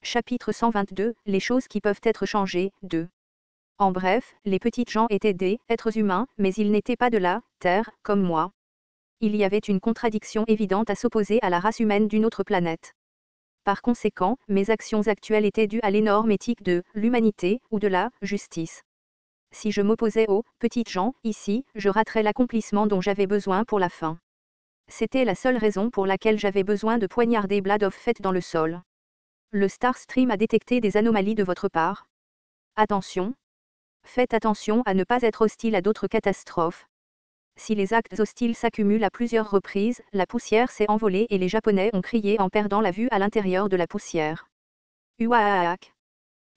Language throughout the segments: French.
Chapitre 122, les choses qui peuvent être changées, 2. En bref, les petites gens étaient des êtres humains, mais ils n'étaient pas de la Terre, comme moi. Il y avait une contradiction évidente à s'opposer à la race humaine d'une autre planète. Par conséquent, mes actions actuelles étaient dues à l'énorme éthique de l'humanité ou de la justice. Si je m'opposais aux petites gens, ici, je raterais l'accomplissement dont j'avais besoin pour la fin. C'était la seule raison pour laquelle j'avais besoin de poignarder Blade of Fate dans le sol. Le Starstream a détecté des anomalies de votre part. Attention. Faites attention à ne pas être hostile à d'autres catastrophes. Si les actes hostiles s'accumulent à plusieurs reprises, la poussière s'est envolée et les Japonais ont crié en perdant la vue à l'intérieur de la poussière. Ouaak.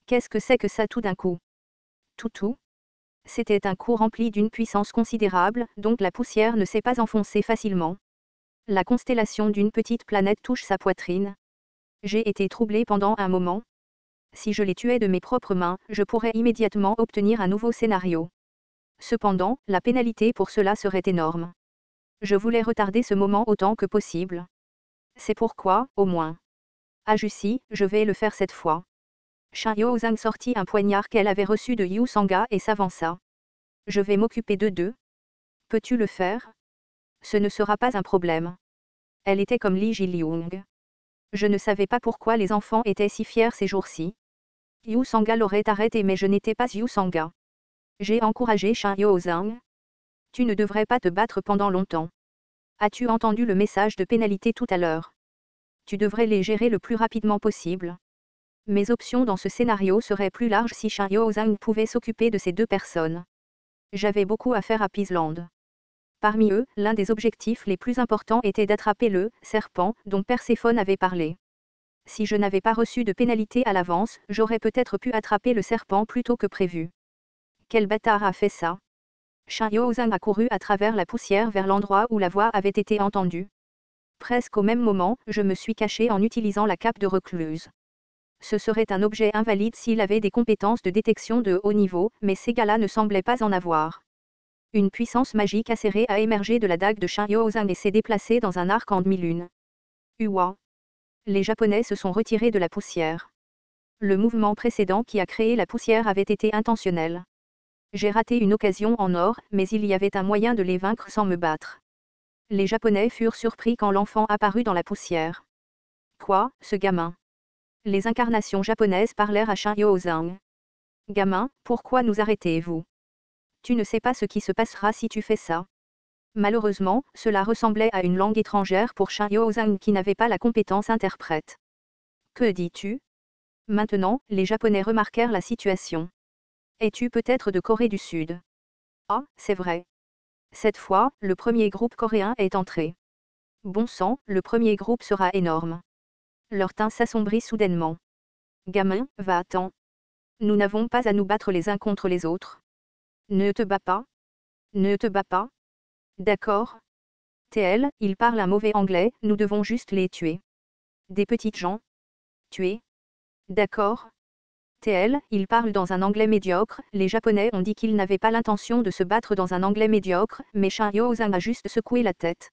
Qu'est-ce que c'est que ça tout d'un coup? Toutou. C'était un coup rempli d'une puissance considérable, donc la poussière ne s'est pas enfoncée facilement. La constellation d'une petite planète touche sa poitrine. J'ai été troublé pendant un moment. Si je les tuais de mes propres mains, je pourrais immédiatement obtenir un nouveau scénario. Cependant, la pénalité pour cela serait énorme. Je voulais retarder ce moment autant que possible. C'est pourquoi, au moins. Ah Jussi, je vais le faire cette fois. Shin Yo-Zhang sortit un poignard qu'elle avait reçu de Yu Sanga et s'avança. Je vais m'occuper de deux. Peux-tu le faire? Ce ne sera pas un problème. Elle était comme Li Ji-Liung. Je ne savais pas pourquoi les enfants étaient si fiers ces jours-ci. Yu Sanga l'aurait arrêté mais je n'étais pas Yu Sanga. J'ai encouragé Shin Yo-Zhang. Tu ne devrais pas te battre pendant longtemps. As-tu entendu le message de pénalité tout à l'heure? Tu devrais les gérer le plus rapidement possible. Mes options dans ce scénario seraient plus larges si Shin Yo-Zhang pouvait s'occuper de ces deux personnes. J'avais beaucoup à faire à Peaceland. Parmi eux, l'un des objectifs les plus importants était d'attraper le serpent dont Perséphone avait parlé. Si je n'avais pas reçu de pénalité à l'avance, j'aurais peut-être pu attraper le serpent plus tôt que prévu. Quel bâtard a fait ça? Shin Yo-Zhang a couru à travers la poussière vers l'endroit où la voix avait été entendue. Presque au même moment, je me suis caché en utilisant la cape de recluse. Ce serait un objet invalide s'il avait des compétences de détection de haut niveau, mais ces gars-là ne semblaient pas en avoir. Une puissance magique acérée a émergé de la dague de Shin Yo-Zhang et s'est déplacée dans un arc en demi-lune. Uwa. Les Japonais se sont retirés de la poussière. Le mouvement précédent qui a créé la poussière avait été intentionnel. J'ai raté une occasion en or, mais il y avait un moyen de les vaincre sans me battre. Les Japonais furent surpris quand l'enfant apparut dans la poussière. Quoi, ce gamin? Les incarnations japonaises parlèrent à Shin Yo-Zhang. Gamin, pourquoi nous arrêtez-vous? Tu ne sais pas ce qui se passera si tu fais ça. Malheureusement, cela ressemblait à une langue étrangère pour Shin Yo-Zhang qui n'avait pas la compétence interprète. Que dis-tu? Maintenant, les Japonais remarquèrent la situation. Es-tu peut-être de Corée du Sud? Ah, c'est vrai. Cette fois, le premier groupe coréen est entré. Bon sang, le premier groupe sera énorme. Leur teint s'assombrit soudainement. Gamin, va-t'en. Nous n'avons pas à nous battre les uns contre les autres. Ne te bats pas. Ne te bats pas. D'accord. TL, ils parlent un mauvais anglais, nous devons juste les tuer. Des petites gens. Tuer. D'accord. TL, ils parlent dans un anglais médiocre, les Japonais ont dit qu'ils n'avaient pas l'intention de se battre dans un anglais médiocre, mais Shin Yo-Zhang a juste secoué la tête.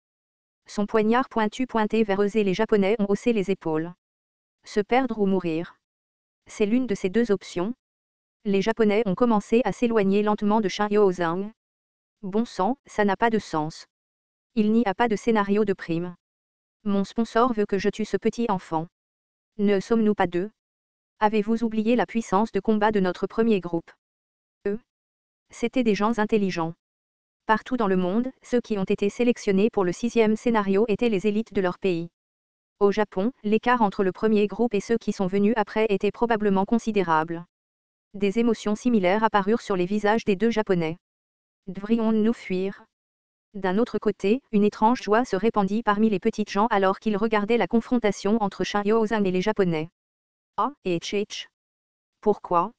Son poignard pointu pointé vers eux et les Japonais ont haussé les épaules. Se perdre ou mourir. C'est l'une de ces deux options. Les Japonais ont commencé à s'éloigner lentement de Shin Yo-Zhang. Bon sang, ça n'a pas de sens. Il n'y a pas de scénario de prime. Mon sponsor veut que je tue ce petit enfant. Ne sommes-nous pas deux? Avez-vous oublié la puissance de combat de notre premier groupe? Eux? C'étaient des gens intelligents. Partout dans le monde, ceux qui ont été sélectionnés pour le 6e scénario étaient les élites de leur pays. Au Japon, l'écart entre le premier groupe et ceux qui sont venus après était probablement considérable. Des émotions similaires apparurent sur les visages des deux Japonais. Devrions-nous fuir? D'un autre côté, une étrange joie se répandit parmi les petites gens alors qu'ils regardaient la confrontation entre Shin Yo-Zhang et les Japonais. Ah, et Chich. Pourquoi?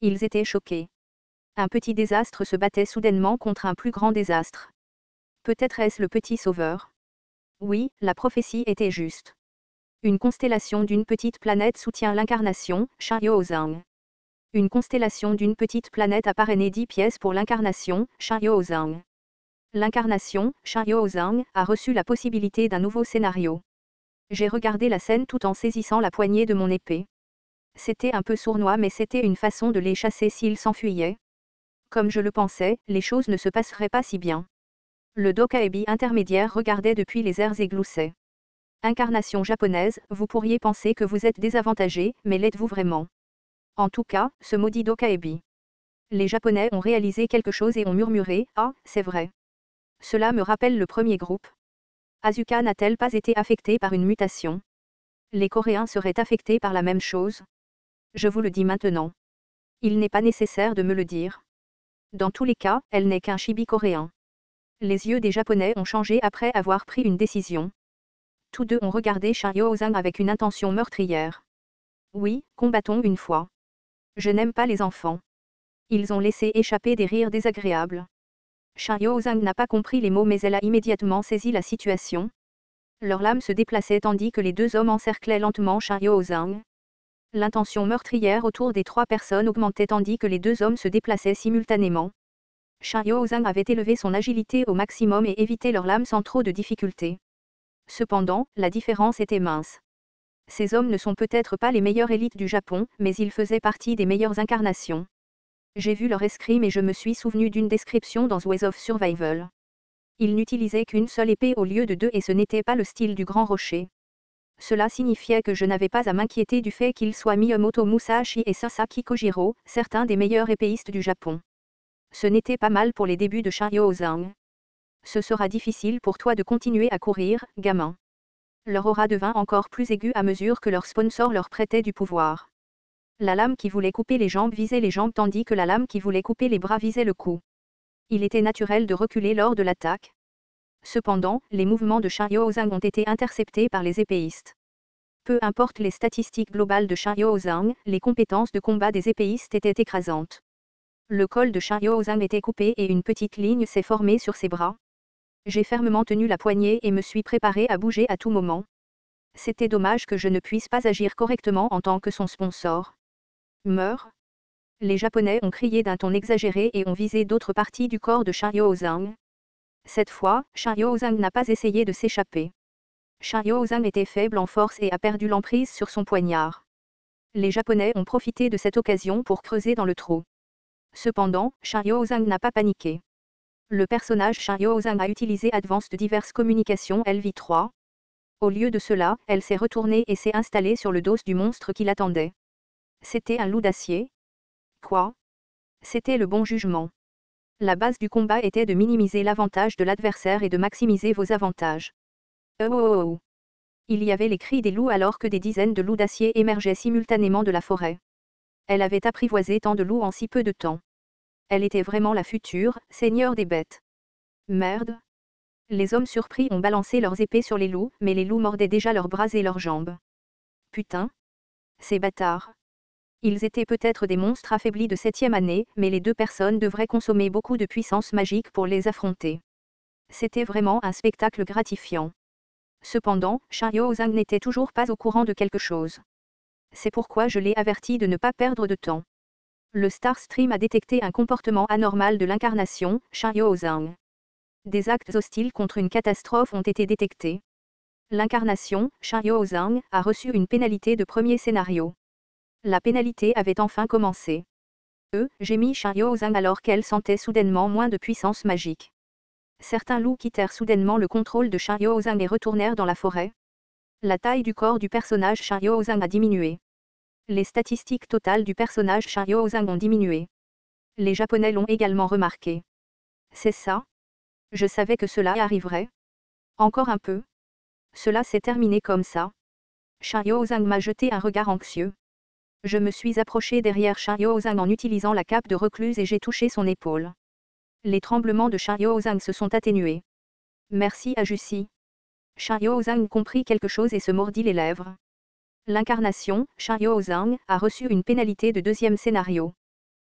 Ils étaient choqués. Un petit désastre se battait soudainement contre un plus grand désastre. Peut-être est-ce le petit sauveur? Oui, la prophétie était juste. Une constellation d'une petite planète soutient l'incarnation, Shin Yo-Zhang. Une constellation d'une petite planète a parrainé 10 pièces pour l'incarnation, Shin Yo-Zhang. L'incarnation, Shin Yo-Zhang, a reçu la possibilité d'un nouveau scénario. J'ai regardé la scène tout en saisissant la poignée de mon épée. C'était un peu sournois mais c'était une façon de les chasser s'ils s'enfuyaient. Comme je le pensais, les choses ne se passeraient pas si bien. Le Dokaebi intermédiaire regardait depuis les airs et gloussait. Incarnation japonaise, vous pourriez penser que vous êtes désavantagé, mais l'êtes-vous vraiment? En tout cas, ce maudit Dokaebi. Les Japonais ont réalisé quelque chose et ont murmuré, ah, c'est vrai. Cela me rappelle le premier groupe. Asuka n'a-t-elle pas été affectée par une mutation? Les Coréens seraient affectés par la même chose? Je vous le dis maintenant. Il n'est pas nécessaire de me le dire. Dans tous les cas, elle n'est qu'un chibi coréen. Les yeux des Japonais ont changé après avoir pris une décision. Tous deux ont regardé Shariou-san avec une intention meurtrière. Oui, combattons une fois. Je n'aime pas les enfants. Ils ont laissé échapper des rires désagréables. Shariou-san n'a pas compris les mots mais elle a immédiatement saisi la situation. Leurs lames se déplaçaient tandis que les deux hommes encerclaient lentement Shariou-san. L'intention meurtrière autour des trois personnes augmentait tandis que les deux hommes se déplaçaient simultanément. Shariou-san avait élevé son agilité au maximum et évité leurs lames sans trop de difficulté. Cependant, la différence était mince. Ces hommes ne sont peut-être pas les meilleures élites du Japon, mais ils faisaient partie des meilleures incarnations. J'ai vu leur escrime et je me suis souvenu d'une description dans Ways of Survival. Ils n'utilisaient qu'une seule épée au lieu de deux et ce n'était pas le style du grand rocher. Cela signifiait que je n'avais pas à m'inquiéter du fait qu'ils soient Miyamoto Musashi et Sasaki Kojiro, certains des meilleurs épéistes du Japon. Ce n'était pas mal pour les débuts de Shariou-san. Ce sera difficile pour toi de continuer à courir, gamin. Leur aura devint encore plus aiguë à mesure que leur sponsor leur prêtait du pouvoir. La lame qui voulait couper les jambes visait les jambes tandis que la lame qui voulait couper les bras visait le cou. Il était naturel de reculer lors de l'attaque. Cependant, les mouvements de Shariou-san ont été interceptés par les épéistes. Peu importe les statistiques globales de Shariou-san, les compétences de combat des épéistes étaient écrasantes. Le col de Shariou-san était coupé et une petite ligne s'est formée sur ses bras. J'ai fermement tenu la poignée et me suis préparé à bouger à tout moment. C'était dommage que je ne puisse pas agir correctement en tant que son sponsor. Meurs. Les Japonais ont crié d'un ton exagéré et ont visé d'autres parties du corps de Shariou-san. Cette fois, Shariou-san n'a pas essayé de s'échapper. Shariou-san était faible en force et a perdu l'emprise sur son poignard. Les Japonais ont profité de cette occasion pour creuser dans le trou. Cependant, Shariou-san n'a pas paniqué. Le personnage Shariou-san a utilisé Advanced Diverse Communication LV3. Au lieu de cela, elle s'est retournée et s'est installée sur le dos du monstre qui l'attendait. C'était un loup d'acier? Quoi? C'était le bon jugement. La base du combat était de minimiser l'avantage de l'adversaire et de maximiser vos avantages. Oh. Il y avait les cris des loups alors que des dizaines de loups d'acier émergeaient simultanément de la forêt. Elle avait apprivoisé tant de loups en si peu de temps. Elle était vraiment la future seigneur des bêtes. Merde. Les hommes surpris ont balancé leurs épées sur les loups, mais les loups mordaient déjà leurs bras et leurs jambes. Putain. Ces bâtards. Ils étaient peut-être des monstres affaiblis de 7e année, mais les deux personnes devraient consommer beaucoup de puissance magique pour les affronter. C'était vraiment un spectacle gratifiant. Cependant, Shariou-san n'était toujours pas au courant de quelque chose. C'est pourquoi je l'ai averti de ne pas perdre de temps. Le Starstream a détecté un comportement anormal de l'incarnation, Shariou-san. Des actes hostiles contre une catastrophe ont été détectés. L'incarnation, Shariou-san, a reçu une pénalité de premier scénario. La pénalité avait enfin commencé. Gémit Shariou-san alors qu'elle sentait soudainement moins de puissance magique. Certains loups quittèrent soudainement le contrôle de Shariou-san et retournèrent dans la forêt. La taille du corps du personnage Shariou-san a diminué. Les statistiques totales du personnage Shariou-san ont diminué. Les Japonais l'ont également remarqué. C'est ça? Je savais que cela arriverait. Encore un peu. Cela s'est terminé comme ça. Shariou-san m'a jeté un regard anxieux. Je me suis approché derrière Shariou-san en utilisant la cape de recluse et j'ai touché son épaule. Les tremblements de Shariou-san se sont atténués. Merci à Jussi. Shariou-san comprit quelque chose et se mordit les lèvres. L'incarnation, Shariou-san, a reçu une pénalité de deuxième scénario.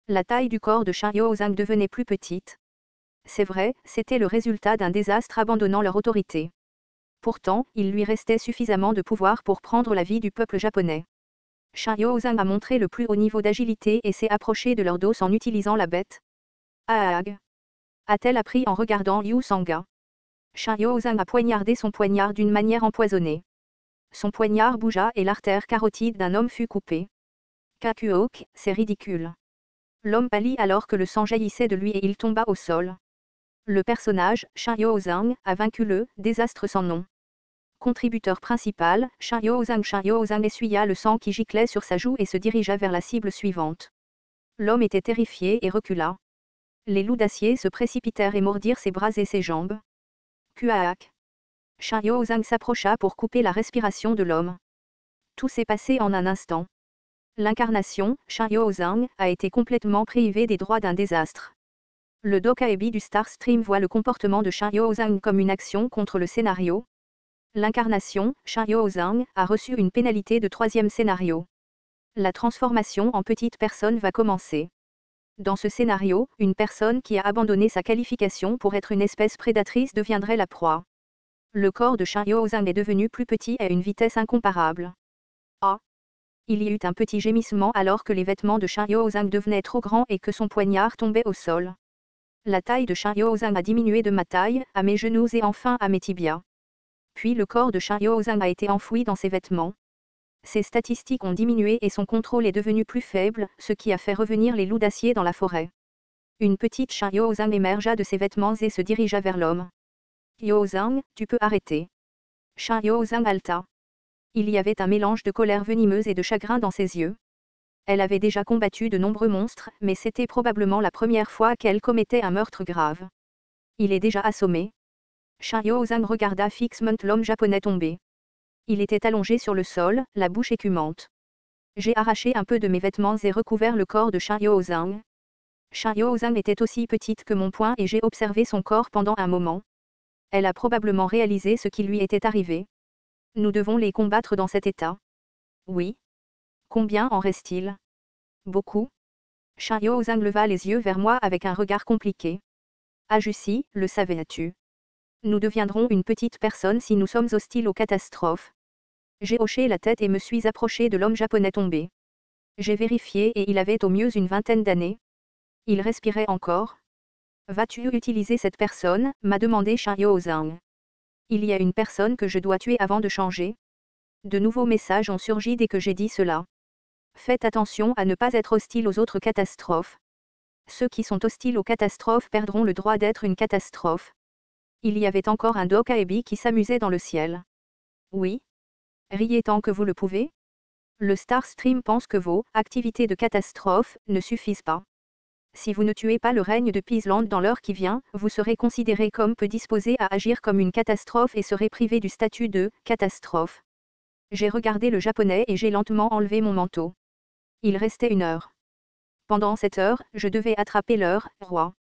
La taille du corps de Shariou-san devenait plus petite. C'est vrai, c'était le résultat d'un désastre abandonnant leur autorité. Pourtant, il lui restait suffisamment de pouvoir pour prendre la vie du peuple japonais. Shariou-san a montré le plus haut niveau d'agilité et s'est approché de leur dos en utilisant la bête. Aag. A-t-elle appris en regardant Liu Sanga. Shariou-san a poignardé son poignard d'une manière empoisonnée. Son poignard bougea et l'artère carotide d'un homme fut coupée. Kakuok, c'est ridicule. L'homme pâlit alors que le sang jaillissait de lui et il tomba au sol. Le personnage, Shin Yo-zang, a vaincu le désastre sans nom. Contributeur principal, Shin Yo-zang essuya le sang qui giclait sur sa joue et se dirigea vers la cible suivante. L'homme était terrifié et recula. Les loups d'acier se précipitèrent et mordirent ses bras et ses jambes. Kuaak. Shin Yo-zang s'approcha pour couper la respiration de l'homme. Tout s'est passé en un instant. L'incarnation, Shin Yo-zang, a été complètement privée des droits d'un désastre. Le Dokaebi du Starstream voit le comportement de Shin Yo-zang comme une action contre le scénario. L'incarnation, Shin Yo-zang, a reçu une pénalité de 3e scénario. La transformation en petite personne va commencer. Dans ce scénario, une personne qui a abandonné sa qualification pour être une espèce prédatrice deviendrait la proie. Le corps de Shin Yo-zang est devenu plus petit à une vitesse incomparable. Ah! Il y eut un petit gémissement alors que les vêtements de Shin Yo-zang devenaient trop grands et que son poignard tombait au sol. La taille de Shin Yo-zang a diminué de ma taille, à mes genoux et enfin à mes tibias. Puis le corps de Shin Yo-zang a été enfoui dans ses vêtements. Ses statistiques ont diminué et son contrôle est devenu plus faible, ce qui a fait revenir les loups d'acier dans la forêt. Une petite Shin Yo-zang émergea de ses vêtements et se dirigea vers l'homme. Yo-zang, tu peux arrêter. Shin Yo-zang halta. Il y avait un mélange de colère venimeuse et de chagrin dans ses yeux. Elle avait déjà combattu de nombreux monstres, mais c'était probablement la première fois qu'elle commettait un meurtre grave. Il est déjà assommé. Shin Yo-zang regarda fixement l'homme japonais tombé. Il était allongé sur le sol, la bouche écumante. J'ai arraché un peu de mes vêtements et recouvert le corps de Shin Yo-zang. Shin Yo-zang était aussi petite que mon poing et j'ai observé son corps pendant un moment. Elle a probablement réalisé ce qui lui était arrivé. Nous devons les combattre dans cet état. Oui. Combien en reste-t-il? Beaucoup. Shin Yo-zang leva les yeux vers moi avec un regard compliqué. Ah Jussi, le savais-tu? Nous deviendrons une petite personne si nous sommes hostiles aux catastrophes. J'ai hoché la tête et me suis approché de l'homme japonais tombé. J'ai vérifié et il avait au mieux une vingtaine d'années. Il respirait encore. Vas-tu utiliser cette personne, m'a demandé Shin Yo-zang. Il y a une personne que je dois tuer avant de changer. De nouveaux messages ont surgi dès que j'ai dit cela. Faites attention à ne pas être hostile aux autres catastrophes. Ceux qui sont hostiles aux catastrophes perdront le droit d'être une catastrophe. Il y avait encore un Dokaebi qui s'amusait dans le ciel. Oui. Riez tant que vous le pouvez. Le Starstream pense que vos activités de catastrophe ne suffisent pas. Si vous ne tuez pas le règne de Peaceland dans l'heure qui vient, vous serez considéré comme peu disposé à agir comme une catastrophe et serez privé du statut de catastrophe. J'ai regardé le japonais et j'ai lentement enlevé mon manteau. Il restait 1 heure. Pendant cette heure, je devais attraper leur roi.